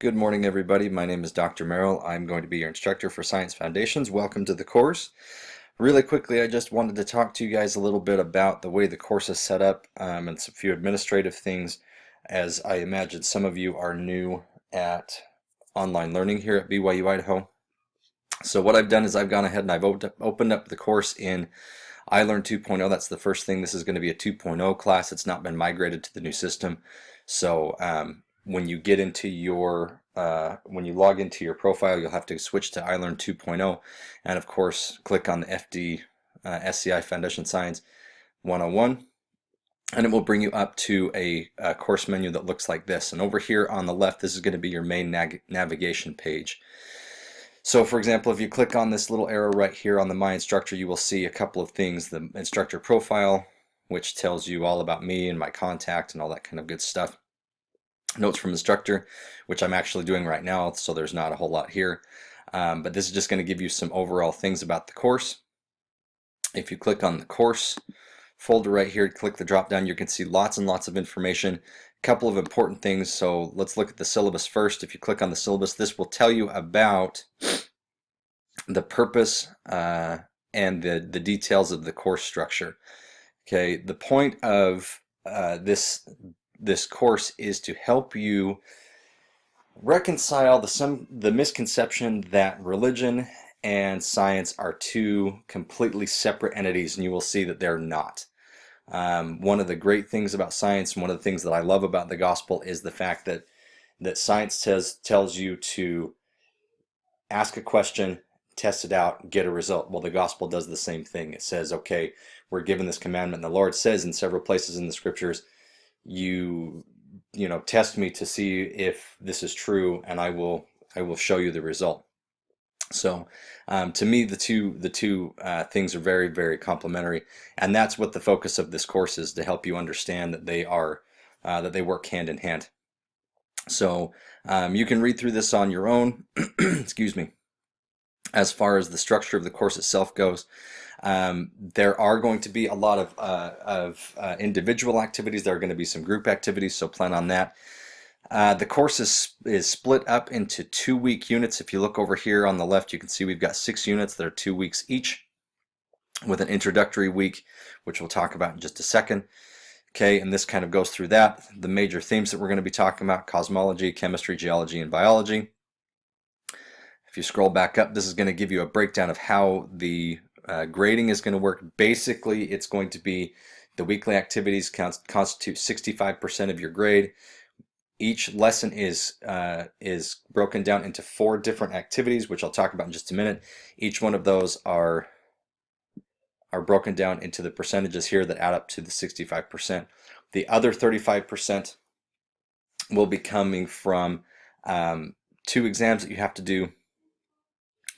Good morning, everybody. My name is Dr. Merrill. I'm going to be your instructor for Science Foundations. Welcome to the course. Really quickly, I just wanted to talk to you guys a little bit about the way the course is set up and a few administrative things, as I imagine some of you are new at online learning here at BYU Idaho. So what I've done is I've gone ahead and I've opened up the course in iLearn 2.0. That's the first thing. This is going to be a 2.0 class. It's not been migrated to the new system. So when you get into your when you log into your profile, you'll have to switch to iLearn 2.0, and of course click on the FDSCI Foundation Science 101, and it will bring you up to a course menu that looks like this. And over here on the left, this is going to be your main navigation page. So for example, if you click on this little arrow right here on the My Instructor, you will see a couple of things. The instructor profile, which tells you all about me and my contact and all that kind of good stuff. Notes from instructor, which I'm actually doing right now, so there's not a whole lot here. But this is just going to give you some overall things about the course. If you click on the course folder right here, click the drop down, you can see lots and lots of information. A couple of important things. So let's look at the syllabus first. If you click on the syllabus, this will tell you about the purpose and the details of the course structure. Okay, the point of this course is to help you reconcile the misconception that religion and science are two completely separate entities, and you will see that they're not. One of the great things about science, and one of the things that I love about the gospel, is the fact that science tells you to ask a question, test it out, get a result. Well, the gospel does the same thing. It says, okay, we're given this commandment, and the Lord says in several places in the scriptures, you know, test me to see if this is true, and I will show you the result. So to me, the two things are very, very complementary, and that's what the focus of this course is, to help you understand that they work hand in hand. So you can read through this on your own. Excuse me. As far as the structure of the course itself goes, there are going to be a lot of individual activities. There are going to be some group activities, so plan on that. The course is split up into 2-week units. If you look over here on the left, you can see we've got 6 units that are 2 weeks each, with an introductory week, which we'll talk about in just a second. Okay, and this kind of goes through that. The major themes that we're going to be talking about: cosmology, chemistry, geology, and biology. If you scroll back up, this is going to give you a breakdown of how the grading is going to work. Basically, it's going to be the weekly activities constitute 65% of your grade. Each lesson is broken down into 4 different activities, which I'll talk about in just a minute. Each one of those are broken down into the percentages here that add up to the 65%. The other 35% will be coming from 2 exams that you have to do,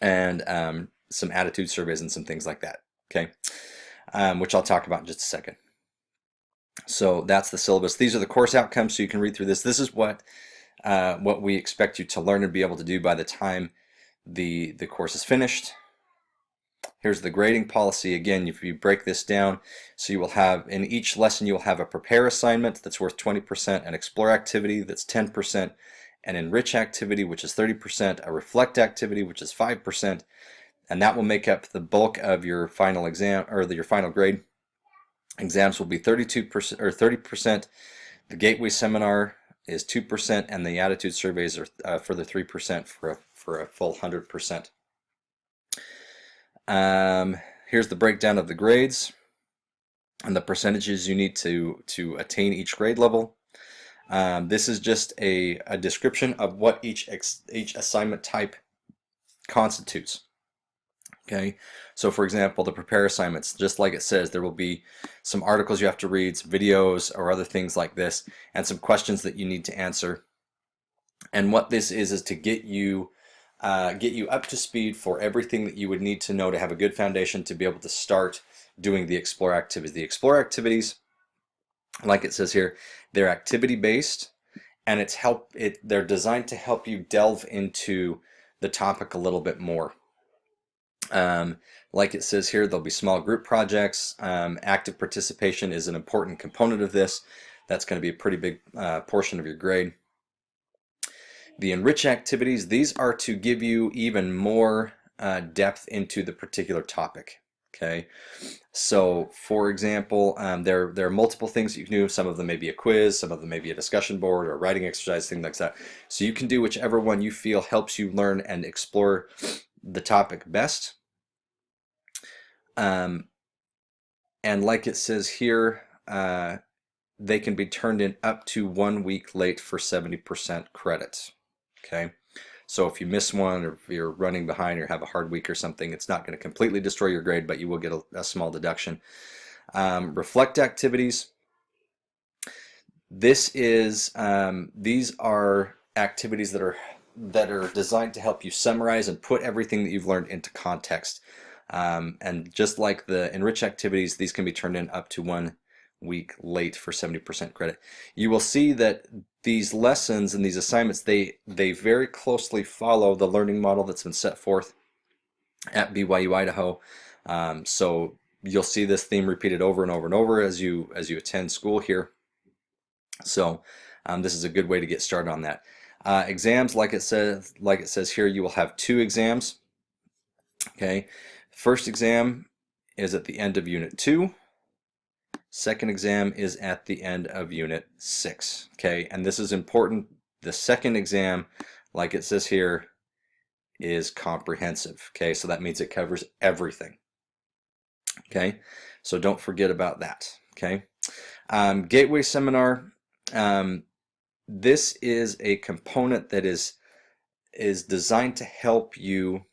and some attitude surveys and some things like that, okay, which I'll talk about in just a second. So that's the syllabus. These are the course outcomes, so you can read through this. This is what we expect you to learn and be able to do by the time the course is finished. Here's the grading policy. Again, if you break this down, so you will have, in each lesson, you will have a prepare assignment that's worth 20%, an explore activity that's 10%, an enrich activity, which is 30%, a reflect activity, which is 5%, and that will make up the bulk of your final exam, or your final grade. Exams will be 32% or 30%. The gateway seminar is 2%, and the attitude surveys are further 3% for a full 100%. Here's the breakdown of the grades and the percentages you need to attain each grade level. This is just a description of what each assignment type constitutes. Okay, so for example, the prepare assignments, just like it says, there will be some articles you have to read, some videos or other things like this, and some questions that you need to answer. And what this is to get you up to speed for everything that you would need to know to have a good foundation to be able to start doing the explore activities. The explore activities, like it says here, they're activity based, and they're designed to help you delve into the topic a little bit more. Like it says here, there'll be small group projects. Active participation is an important component of this. That's going to be a pretty big portion of your grade. The enrich activities, these are to give you even more depth into the particular topic. Okay, so for example, there are multiple things that you can do. Some of them may be a quiz, some of them may be a discussion board or a writing exercise, things like that. So you can do whichever one you feel helps you learn and explore the topic best. And like it says here, they can be turned in up to 1 week late for 70% credit. Okay, so if you miss one, or if you're running behind or have a hard week or something, it's not going to completely destroy your grade, but you will get a small deduction. Reflect activities. These are activities that are designed to help you summarize and put everything that you've learned into context. And just like the enrich activities, these can be turned in up to 1 week late for 70% credit. You will see that these lessons and these assignments, they very closely follow the learning model that's been set forth at BYU Idaho. So you'll see this theme repeated over and over and over as you attend school here. So this is a good way to get started on that. Exams, like it says here, you will have 2 exams. Okay, first exam is at the end of Unit 2. Second exam is at the end of Unit 6. Okay, and this is important. The second exam, like it says here, is comprehensive. Okay, so that means it covers everything. Okay, so don't forget about that. Okay, Gateway Seminar. This is a component that is designed to help you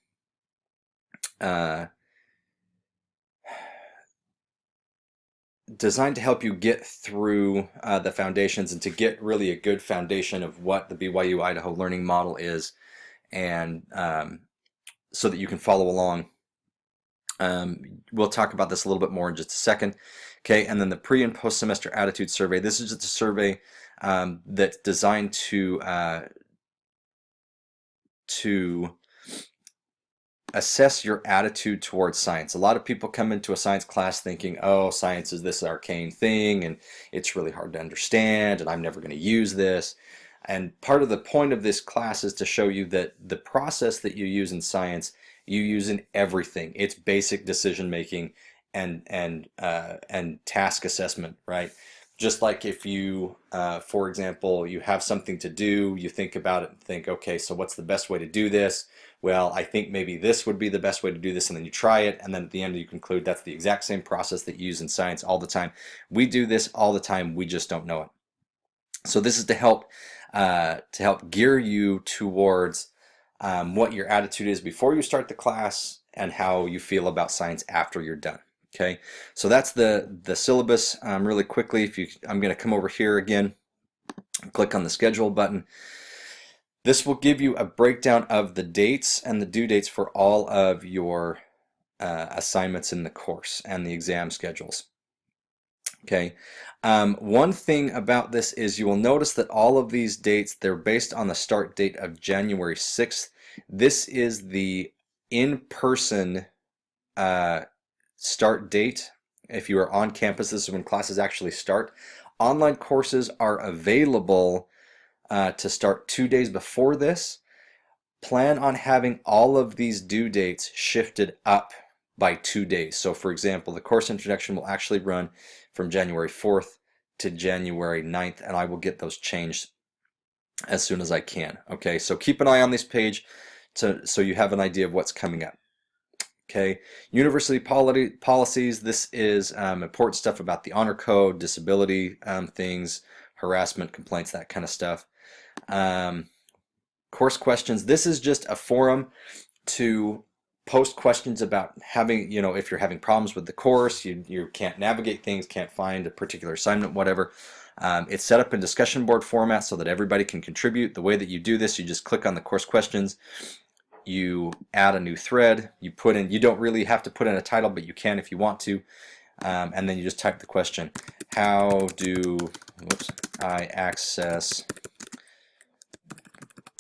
get through the foundations and to get really a good foundation of what the BYU Idaho learning model is, and so that you can follow along. We'll talk about this a little bit more in just a second. Okay, and then the pre and post semester attitude survey. This is just a survey that's designed to assess your attitude towards science. A lot of people come into a science class thinking, oh, science is this arcane thing and it's really hard to understand and I'm never going to use this. And part of the point of this class is to show you that the process that you use in science, you use in everything. It's basic decision making and task assessment, right? Just like if you, for example, you have something to do, you think about it and think, okay, so what's the best way to do this? Well, I think maybe this would be the best way to do this, and then you try it, and then at the end you conclude that's the exact same process that you use in science all the time. We do this all the time, we just don't know it. So this is to help gear you towards what your attitude is before you start the class and how you feel about science after you're done. Okay, so that's the syllabus. Really quickly, I'm going to come over here again, click on the schedule button. This will give you a breakdown of the dates and the due dates for all of your assignments in the course and the exam schedules. Okay, one thing about this is you will notice that all of these dates, they're based on the start date of January 6th. This is the in-person start date. If you are on campus, this is when classes actually start. Online courses are available to start 2 days before this. Plan on having all of these due dates shifted up by 2 days. So for example, the course introduction will actually run from January 4th to January 9th, and I will get those changed as soon as I can. Okay, so keep an eye on this page so you have an idea of what's coming up. Okay, university policies. This is important stuff about the honor code, disability things, harassment, complaints, that kind of stuff. Course questions. This is just a forum to post questions about having, if you're having problems with the course, you can't navigate things, can't find a particular assignment, whatever. It's set up in discussion board format so that everybody can contribute. The way that you do this, you just click on the course questions, you add a new thread, you don't really have to put in a title, but you can if you want to, and then you just type the question, how do I access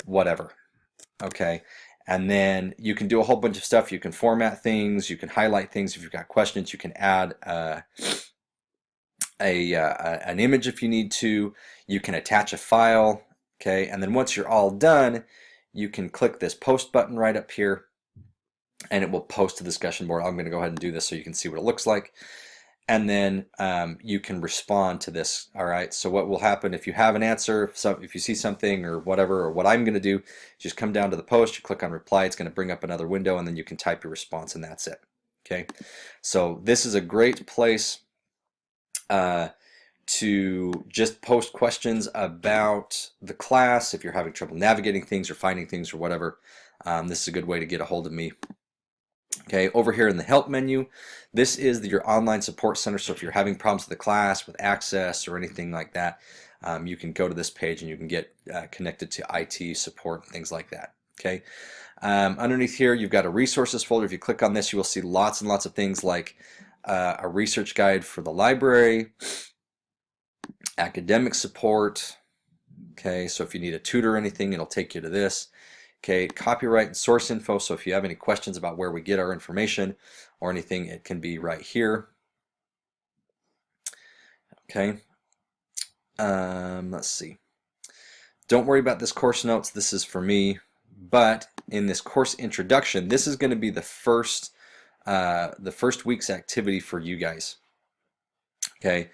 whatever? Okay, and then you can do a whole bunch of stuff. You can format things, you can highlight things. If you've got questions, you can add an image if you need to. You can attach a file. Okay, and then once you're all done, you can click this post button right up here and it will post to the discussion board. I'm going to go ahead and do this so you can see what it looks like. And then you can respond to this. All right, so what will happen if you have an answer, if you see something or whatever, or what I'm going to do, just come down to the post, you click on reply, it's going to bring up another window, and then you can type your response, and that's it. Okay, so this is a great place to just post questions about the class if you're having trouble navigating things or finding things or whatever. This is a good way to get a hold of me. Okay, over here in the help menu, this is your online support center. So if you're having problems with the class, with access or anything like that, you can go to this page and you can get connected to IT support and things like that. Okay, underneath here you've got a resources folder. If you click on this, you will see lots and lots of things like a research guide for the library, academic support. Okay, so if you need a tutor or anything, it'll take you to this. Okay, copyright and source info, so if you have any questions about where we get our information or anything, it can be right here. Okay, let's see. Don't worry about this course notes, this is for me, but in this course introduction, this is going to be the first week's activity for you guys. Okay,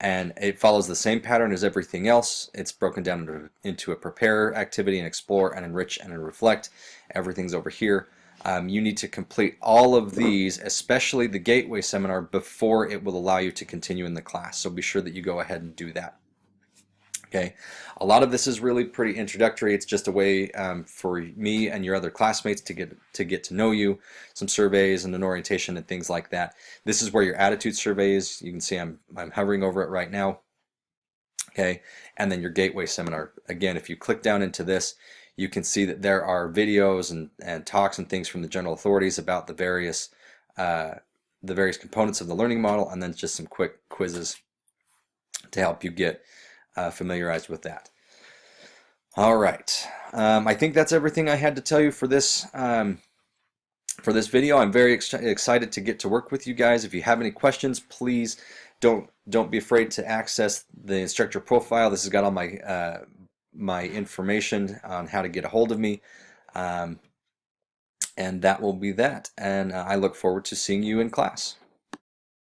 and it follows the same pattern as everything else. It's broken down into a prepare activity, and explore, and enrich, and reflect. Everything's over here. You need to complete all of these, especially the gateway seminar, before it will allow you to continue in the class. So be sure that you go ahead and do that. Okay, a lot of this is really pretty introductory. It's just a way for me and your other classmates to get to know you, some surveys and an orientation and things like that. This is where your attitude survey is. You can see I'm hovering over it right now. Okay, and then your gateway seminar. Again, if you click down into this, you can see that there are videos and talks and things from the general authorities about the various components of the learning model, and then just some quick quizzes to help you get familiarized with that. All right, I think that's everything I had to tell you for this video. I'm very excited to get to work with you guys. If you have any questions, please don't be afraid to access the instructor profile. This has got all my my information on how to get a hold of me, and that will be that. And I look forward to seeing you in class.